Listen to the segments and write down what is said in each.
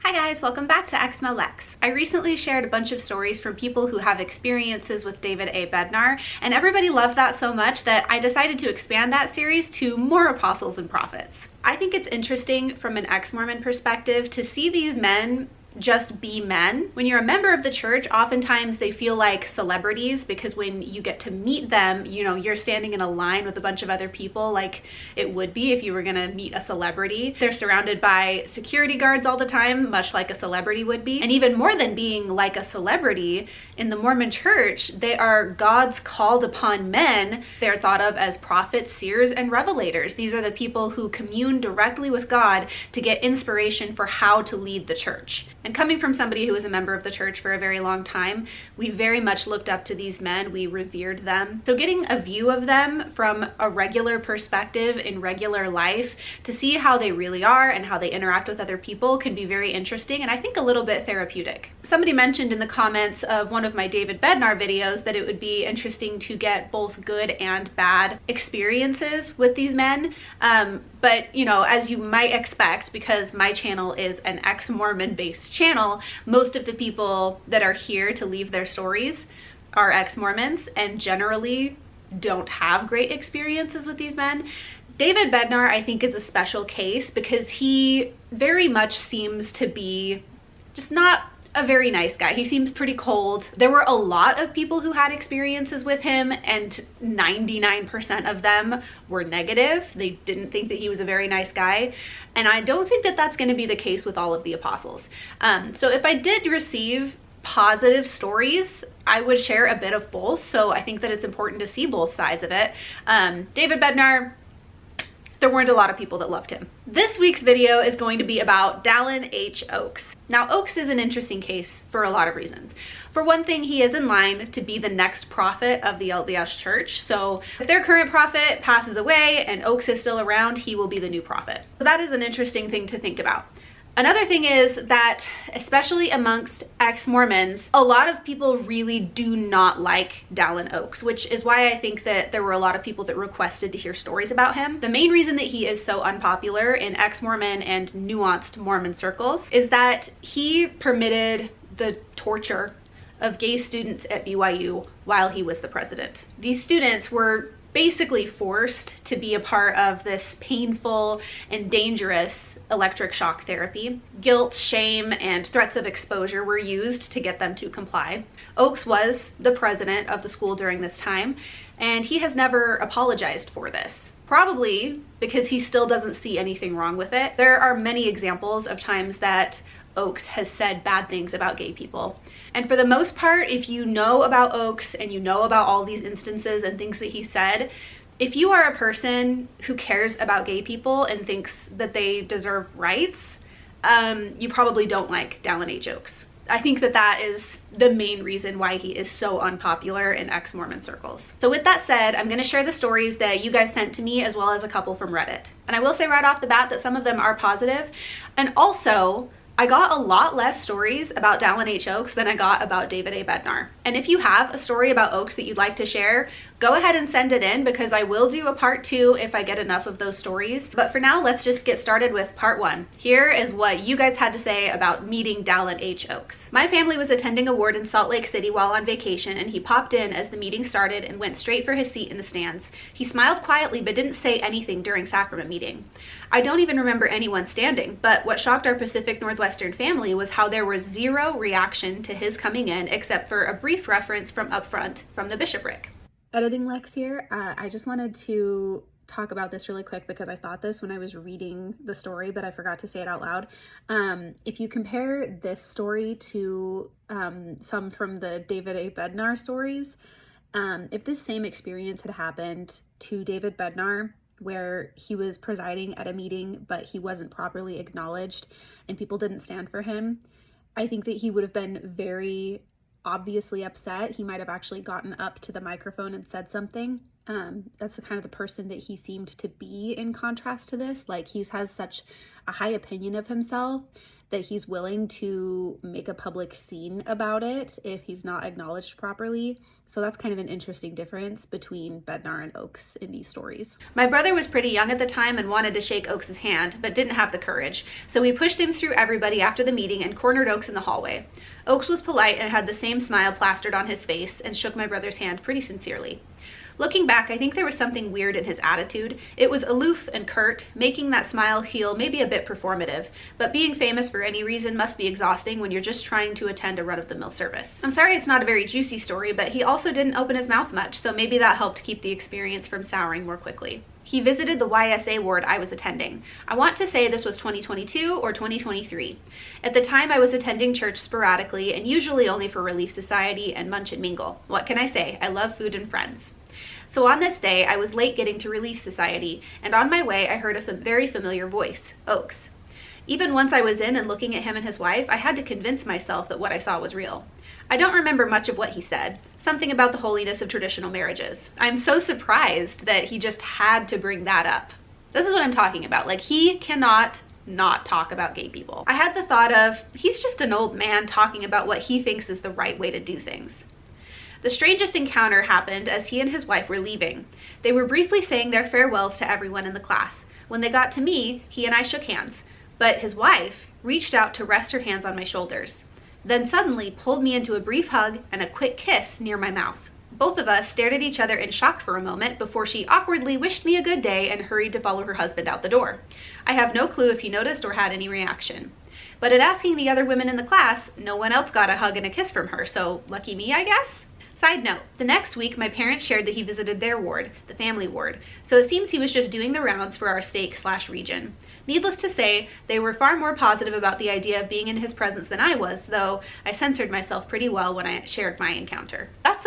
Hi guys, welcome back to exmolex. I recently shared a bunch of stories from people who have experiences with David A. Bednar, and everybody loved that so much that I decided to expand that series to more apostles and prophets. I think it's interesting from an ex-Mormon perspective to see these men just be men. When you're a member of the church, oftentimes they feel like celebrities because when you get to meet them, you know, you're standing in a line with a bunch of other people like it would be if you were gonna meet a celebrity. They're surrounded by security guards all the time, much like a celebrity would be. And even more than being like a celebrity, in the Mormon church, they are God's called upon men. They're thought of as prophets, seers, and revelators. These are the people who commune directly with God to get inspiration for how to lead the church. And coming from somebody who was a member of the church for a very long time, we very much looked up to these men. We revered them. So getting a view of them from a regular perspective in regular life to see how they really are and how they interact with other people can be very interesting and I think a little bit therapeutic. Somebody mentioned in the comments of one of my David Bednar videos that it would be interesting to get both good and bad experiences with these men. But you know, as you might expect, because my channel is an ex-Mormon based channel, most of the people that are here to leave their stories are ex-Mormons and generally don't have great experiences with these men. David Bednar, I think, is a special case because he very much seems to be just not a very nice guy. He seems pretty cold. There were a lot of people who had experiences with him and 99% of them were negative. They didn't think that he was a very nice guy. And I don't think that that's going to be the case with all of the apostles. So if I did receive positive stories, I would share a bit of both. So I think that it's important to see both sides of it. David Bednar, there weren't a lot of people that loved him. This week's video is going to be about Dallin H. Oaks. Now, Oaks is an interesting case for a lot of reasons. For one thing, he is in line to be the next prophet of the LDS church. So if their current prophet passes away and Oaks is still around, he will be the new prophet. So that is an interesting thing to think about. Another thing is that, especially amongst ex-Mormons, a lot of people really do not like Dallin Oaks, which is why I think that there were a lot of people that requested to hear stories about him. The main reason that he is so unpopular in ex-Mormon and nuanced Mormon circles is that he permitted the torture of gay students at BYU while he was the president. These students were basically forced to be a part of this painful and dangerous electric shock therapy. Guilt, shame, and threats of exposure were used to get them to comply. Oaks was the president of the school during this time, and he has never apologized for this. Probably because he still doesn't see anything wrong with it. There are many examples of times that Oaks has said bad things about gay people. And for the most part, if you know about Oaks and you know about all these instances and things that he said, if you are a person who cares about gay people and thinks that they deserve rights, you probably don't like Dallin H. Oaks. I think that that is the main reason why he is so unpopular in ex-Mormon circles. So with that said, I'm going to share the stories that you guys sent to me as well as a couple from Reddit. And I will say right off the bat that some of them are positive. And also, I got a lot less stories about Dallin H. Oaks than I got about David A. Bednar. And if you have a story about Oaks that you'd like to share, go ahead and send it in because I will do a part 2 if I get enough of those stories. But for now, let's just get started with part 1. Here is what you guys had to say about meeting Dallin H. Oaks. My family was attending a ward in Salt Lake City while on vacation, and he popped in as the meeting started and went straight for his seat in the stands. He smiled quietly but didn't say anything during sacrament meeting. I don't even remember anyone standing, but what shocked our Pacific Northwestern family was how there was zero reaction to his coming in except for a brief reference from up front from the bishopric. Editing Lex here. I just wanted to talk about this really quick because I thought this when I was reading the story, but I forgot to say it out loud. If you compare this story to some from the David A. Bednar stories, if this same experience had happened to David Bednar, where he was presiding at a meeting, but he wasn't properly acknowledged and people didn't stand for him, I think that he would have been very obviously upset. He might have actually gotten up to the microphone and said something. That's the kind of the person that he seemed to be in contrast to this. Like, he has such a high opinion of himself that he's willing to make a public scene about it if he's not acknowledged properly. So that's kind of an interesting difference between Bednar and Oakes in these stories. My brother was pretty young at the time and wanted to shake Oakes' hand, but didn't have the courage. So we pushed him through everybody after the meeting and cornered Oakes in the hallway. Oakes was polite and had the same smile plastered on his face and shook my brother's hand pretty sincerely. Looking back, I think there was something weird in his attitude. It was aloof and curt, making that smile feel maybe a bit performative, but being famous for any reason must be exhausting when you're just trying to attend a run-of-the-mill service. I'm sorry it's not a very juicy story, but he also didn't open his mouth much, so maybe that helped keep the experience from souring more quickly. He visited the YSA ward I was attending. I want to say this was 2022 or 2023. At the time, I was attending church sporadically and usually only for Relief Society and Munch and Mingle. What can I say? I love food and friends. So on this day, I was late getting to Relief Society, and on my way, I heard a very familiar voice, Oakes. Even once I was in and looking at him and his wife, I had to convince myself that what I saw was real. I don't remember much of what he said, something about the holiness of traditional marriages. I'm so surprised that he just had to bring that up. This is what I'm talking about. Like, he cannot not talk about gay people. I had the thought of, he's just an old man talking about what he thinks is the right way to do things. The strangest encounter happened as he and his wife were leaving. They were briefly saying their farewells to everyone in the class. When they got to me, he and I shook hands, but his wife reached out to rest her hands on my shoulders, then suddenly pulled me into a brief hug and a quick kiss near my mouth. Both of us stared at each other in shock for a moment before she awkwardly wished me a good day and hurried to follow her husband out the door. I have no clue if he noticed or had any reaction. But at asking the other women in the class, no one else got a hug and a kiss from her, so lucky me, I guess? Side note, the next week my parents shared that he visited their ward, the family ward, so it seems he was just doing the rounds for our stake/region. Needless to say, they were far more positive about the idea of being in his presence than I was, though I censored myself pretty well when I shared my encounter. That's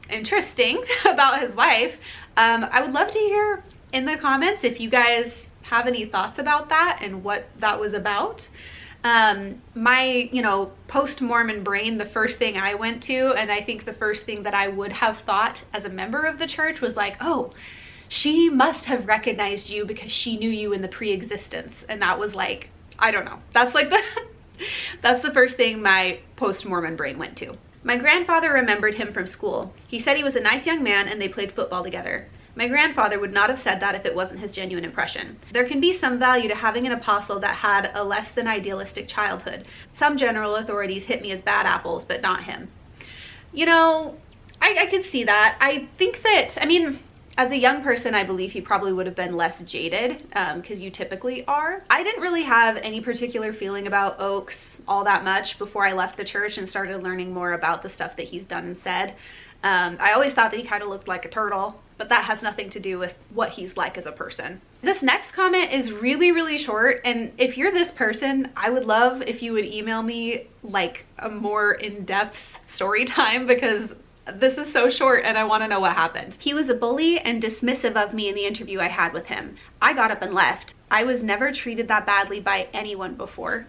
interesting about his wife. I would love to hear in the comments if you guys have any thoughts about that and what that was about. My, post-Mormon brain, the first thing I went to, and I think the first thing that I would have thought as a member of the church was like, oh, she must have recognized you because she knew you in the pre-existence. And that was like, I don't know. That's like that's the first thing my post-Mormon brain went to. My grandfather remembered him from school. He said he was a nice young man and they played football together. My grandfather would not have said that if it wasn't his genuine impression. There can be some value to having an apostle that had a less than idealistic childhood. Some general authorities hit me as bad apples, but not him. I could see that. I think that, as a young person, I believe he probably would have been less jaded, because you typically are. I didn't really have any particular feeling about Oakes all that much before I left the church and started learning more about the stuff that he's done and said. I always thought that he kind of looked like a turtle, but that has nothing to do with what he's like as a person. This next comment is really, really short, and if you're this person, I would love if you would email me like a more in-depth story time, because this is so short and I want to know what happened. He was a bully and dismissive of me in the interview I had with him. I got up and left. I was never treated that badly by anyone before.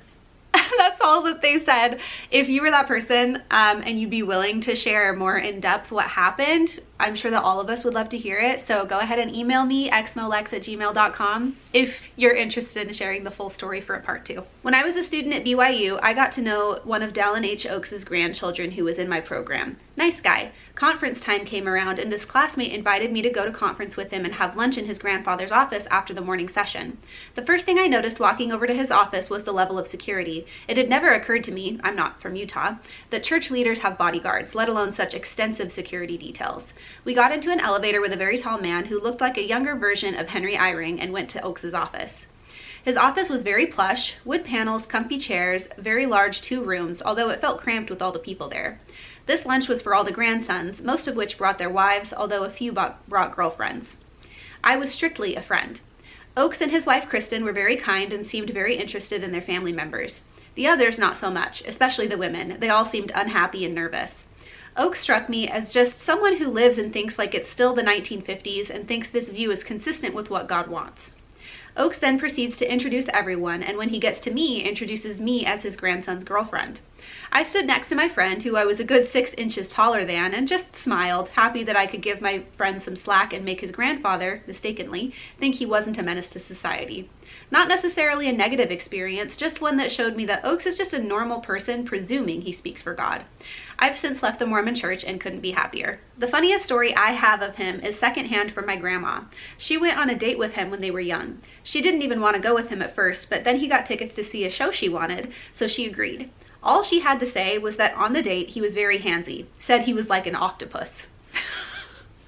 That's all that they said. If you were that person and you'd be willing to share more in depth what happened, I'm sure that all of us would love to hear it. So go ahead and email me, exmolex@gmail.com, if you're interested in sharing the full story for a part 2. When I was a student at BYU, I got to know one of Dallin H. Oakes' grandchildren who was in my program. Nice guy. Conference time came around and this classmate invited me to go to conference with him and have lunch in his grandfather's office after the morning session. The first thing I noticed walking over to his office was the level of security. It had never occurred to me, I'm not from Utah, that church leaders have bodyguards, let alone such extensive security details. We got into an elevator with a very tall man who looked like a younger version of Henry Eyring and went to Oakes' office. His office was very plush, wood panels, comfy chairs, very large 2 rooms, although it felt cramped with all the people there. This lunch was for all the grandsons, most of which brought their wives, although a few brought girlfriends. I was strictly a friend. Oakes and his wife Kristen were very kind and seemed very interested in their family members. The others not so much, especially the women. They all seemed unhappy and nervous. Oakes struck me as just someone who lives and thinks like it's still the 1950s and thinks this view is consistent with what God wants. Oakes then proceeds to introduce everyone, and when he gets to me, introduces me as his grandson's girlfriend. I stood next to my friend, who I was a good 6 inches taller than, and just smiled, happy that I could give my friend some slack and make his grandfather, mistakenly, think he wasn't a menace to society. Not necessarily a negative experience, just one that showed me that Oaks is just a normal person presuming he speaks for God. I've since left the Mormon church and couldn't be happier. The funniest story I have of him is secondhand from my grandma. She went on a date with him when they were young. She didn't even want to go with him at first, but then he got tickets to see a show she wanted, so she agreed. All she had to say was that on the date he was very handsy, said he was like an octopus.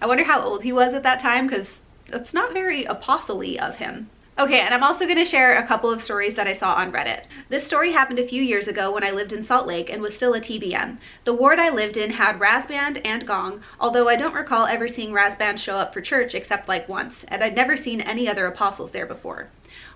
I wonder how old he was at that time, because that's not very apostle-y of him. Okay, and I'm also going to share a couple of stories that I saw on Reddit. This story happened a few years ago when I lived in Salt Lake and was still a TBM. The ward I lived in had Raz Band and Gong, although I don't recall ever seeing Raz Band show up for church except like once, and I'd never seen any other apostles there before.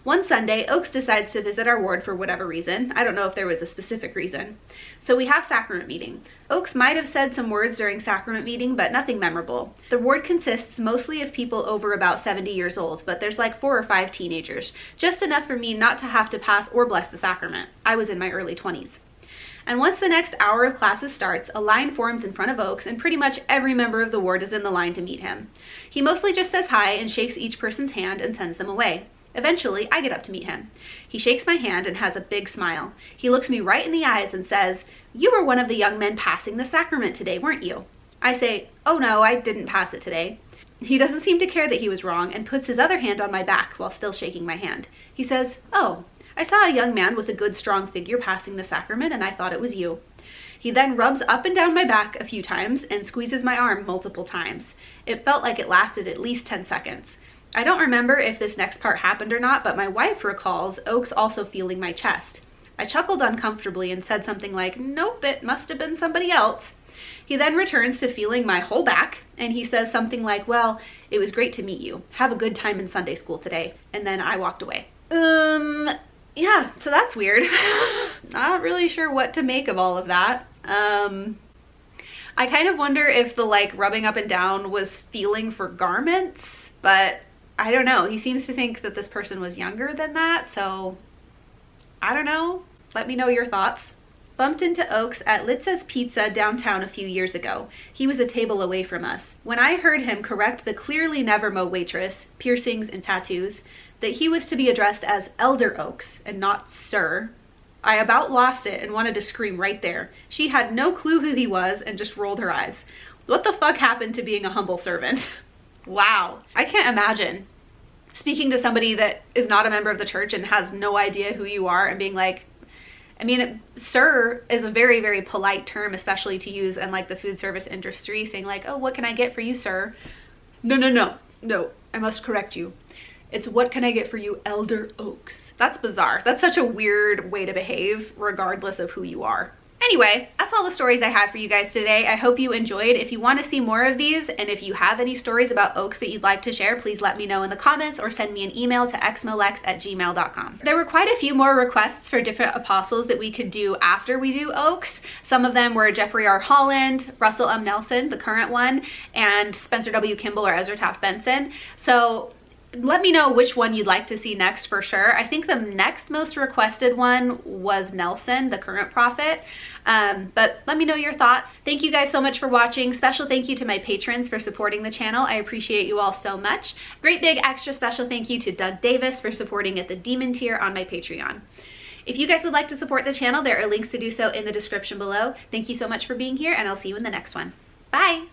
One Sunday, Oaks decides to visit our ward for whatever reason. I don't know if there was a specific reason. So we have sacrament meeting. Oaks might have said some words during sacrament meeting, but nothing memorable. The ward consists mostly of people over about 70 years old, but there's like 4 or 5 teenagers. Just enough for me not to have to pass or bless the sacrament. I was in my early 20s. And once the next hour of classes starts, a line forms in front of Oaks, and pretty much every member of the ward is in the line to meet him. He mostly just says hi and shakes each person's hand and sends them away. Eventually, I get up to meet him. He shakes my hand and has a big smile. He looks me right in the eyes and says, "You were one of the young men passing the sacrament today, weren't you?" I say, "Oh no, I didn't pass it today." He doesn't seem to care that he was wrong and puts his other hand on my back while still shaking my hand. He says, "Oh, I saw a young man with a good strong figure passing the sacrament and I thought it was you." He then rubs up and down my back a few times and squeezes my arm multiple times. It felt like it lasted at least 10 seconds. I don't remember if this next part happened or not, but my wife recalls Oaks also feeling my chest. I chuckled uncomfortably and said something like, "Nope, it must have been somebody else." He then returns to feeling my whole back, and he says something like, "Well, it was great to meet you. Have a good time in Sunday school today." And then I walked away. Yeah, so that's weird. Not really sure what to make of all of that. I kind of wonder if the rubbing up and down was feeling for garments, but I don't know. He seems to think that this person was younger than that, so I don't know. Let me know your thoughts. Bumped into Oaks at Litz's Pizza downtown a few years ago. He was a table away from us. When I heard him correct the clearly NEVERMO waitress, piercings and tattoos, that he was to be addressed as Elder Oaks and not Sir, I about lost it and wanted to scream right there. She had no clue who he was and just rolled her eyes. What the fuck happened to being a humble servant? Wow. I can't imagine speaking to somebody that is not a member of the church and has no idea who you are and being like, I mean, sir is a very, very polite term, especially to use in the food service industry, saying "Oh, what can I get for you, sir?" No, I must correct you. It's "What can I get for you, Elder Oaks?" That's bizarre. That's such a weird way to behave, regardless of who you are. Anyway, that's all the stories I had for you guys today. I hope you enjoyed. If you want to see more of these, and if you have any stories about Oaks that you'd like to share, please let me know in the comments or send me an email to exmolex@gmail.com. There were quite a few more requests for different apostles that we could do after we do Oaks. Some of them were Jeffrey R. Holland, Russell M. Nelson, the current one, and Spencer W. Kimball or Ezra Taft Benson. So let me know which one you'd like to see next for sure. I think the next most requested one was Nelson, the current prophet. But let me know your thoughts. Thank you guys so much for watching. Special thank you to my patrons for supporting the channel. I appreciate you all so much. Great big extra special thank you to Doug Davis for supporting at the Demon tier on my Patreon. If you guys would like to support the channel, there are links to do so in the description below. Thank you so much for being here, and I'll see you in the next one. Bye!